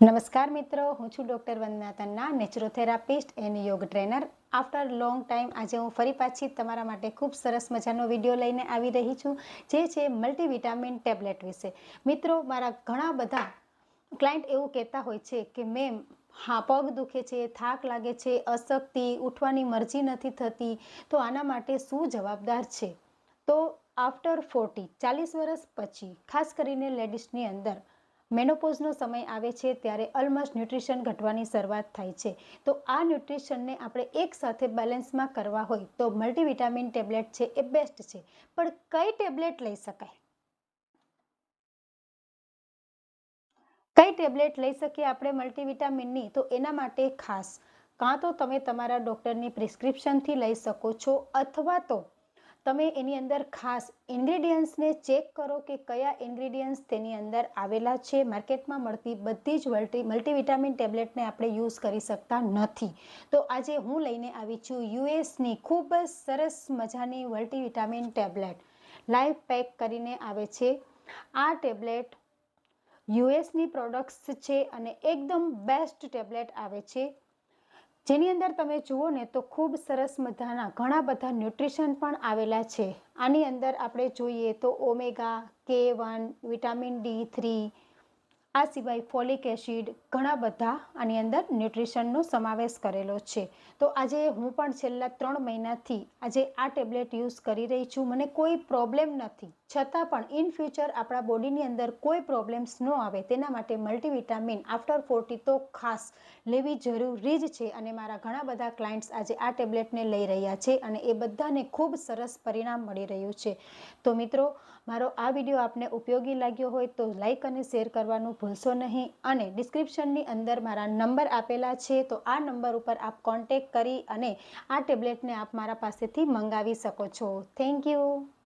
નમસ્કાર મિત્રો, હું છું ડૉક્ટર વંદના તન્ના, નેચરોથેરાપિસ્ટ એન્ડ યોગ ટ્રેનર. આફ્ટર લોંગ ટાઈમ આજે હું ફરી પાછી તમારા માટે ખૂબ સરસ મજાનો વિડીયો લઈને આવી રહી છું, જે છે મલ્ટીવિટામિન ટેબ્લેટ વિશે. મિત્રો, મારા ઘણા બધા ક્લાયન્ટ એવું કહેતા હોય છે કે મેમ, હા, પગ દુખે છે, થાક લાગે છે, અશક્તિ, ઉઠવાની મરજી નથી થતી, તો આના માટે શું જવાબદાર છે? તો આફ્ટર 40 વર્ષ પછી, ખાસ કરીને લેડીઝની અંદર મેનોપોઝનો સમય આવે છે ત્યારે ઓલમોસ્ટ ન્યુટ્રિશન ઘટવાની શરૂઆત થાય છે. તો આ ન્યુટ્રિશનને આપણે એકસાથે બેલેન્સમાં કરવા હોય તો મલ્ટીવિટામિન ટેબ્લેટ છે એ બેસ્ટ છે. પણ કઈ ટેબ્લેટ લઈ શકાય? કઈ ટેબ્લેટ લઈ શકીએ આપણે મલ્ટીવિટામિનની? તો એના માટે ખાસ કાં તો તમે તમારા ડૉક્ટરની પ્રિસ્ક્રિપ્શનથી લઈ શકો છો, અથવા તો તમે એની અંદર ખાસ ઇન્ગ્રેડિયન્ટ્સને ચેક કરો કે કયા ઇન્ગ્રેડિયન્ટ્સ તેની અંદર આવેલા છે. માર્કેટમાં મળતી બધી જ મલ્ટીવિટામિન ટેબ્લેટને આપણે યુઝ કરી શકતા નથી. તો આજે હું લઈને આવી છું યુએસની ખૂબ જ સરસ મજાની મલ્ટીવિટામિન ટેબ્લેટ. લાઈવ પેક કરીને આવે છે. આ ટેબ્લેટ યુએસની પ્રોડક્ટ્સ છે અને એકદમ બેસ્ટ ટેબ્લેટ આવે છે, જેની અંદર તમે જુઓ ને તો ખૂબ સરસ મજાના ઘણા બધા ન્યુટ્રિશન પણ આવેલા છે. આની અંદર આપણે જોઈએ તો ઓમેગા K1, વિટામિન D3, આ સિવાય ફોલિક એસિડ, ઘણા બધા આની અંદર ન્યુટ્રિશનનો સમાવેશ કરેલો છે. તો આજે હું પણ છેલ્લા 3 મહિનાથી આજે આ ટેબ્લેટ યુઝ કરી રહી છું. મને કોઈ પ્રોબ્લેમ નથી, છતાં પણ ઇન ફ્યુચર આપણા બોડીની અંદર કોઈ પ્રોબ્લેમ્સ ન આવે તેના માટે મલ્ટીવિટામિન આફ્ટર 40 તો ખાસ લેવી જરૂરી જ છે. અને મારા ઘણા બધા ક્લાયન્ટ્સ આજે આ ટેબ્લેટને લઈ રહ્યા છે અને એ બધાને ખૂબ સરસ પરિણામ મળી રહ્યું છે. તો મિત્રો, મારો આ વિડીયો આપને ઉપયોગી લાગ્યો હોય તો લાઈક અને શેર કરવાનું ભૂલશો નહીં. અને ડિસ્ક્રિપ્શનની અંદર મારા નંબર આપેલા છે, તો આ નંબર ઉપર આપ કોન્ટેક્ટ કરી અને આ ટેબ્લેટને આપ મારા પાસેથી મંગાવી શકો છો. Thank you.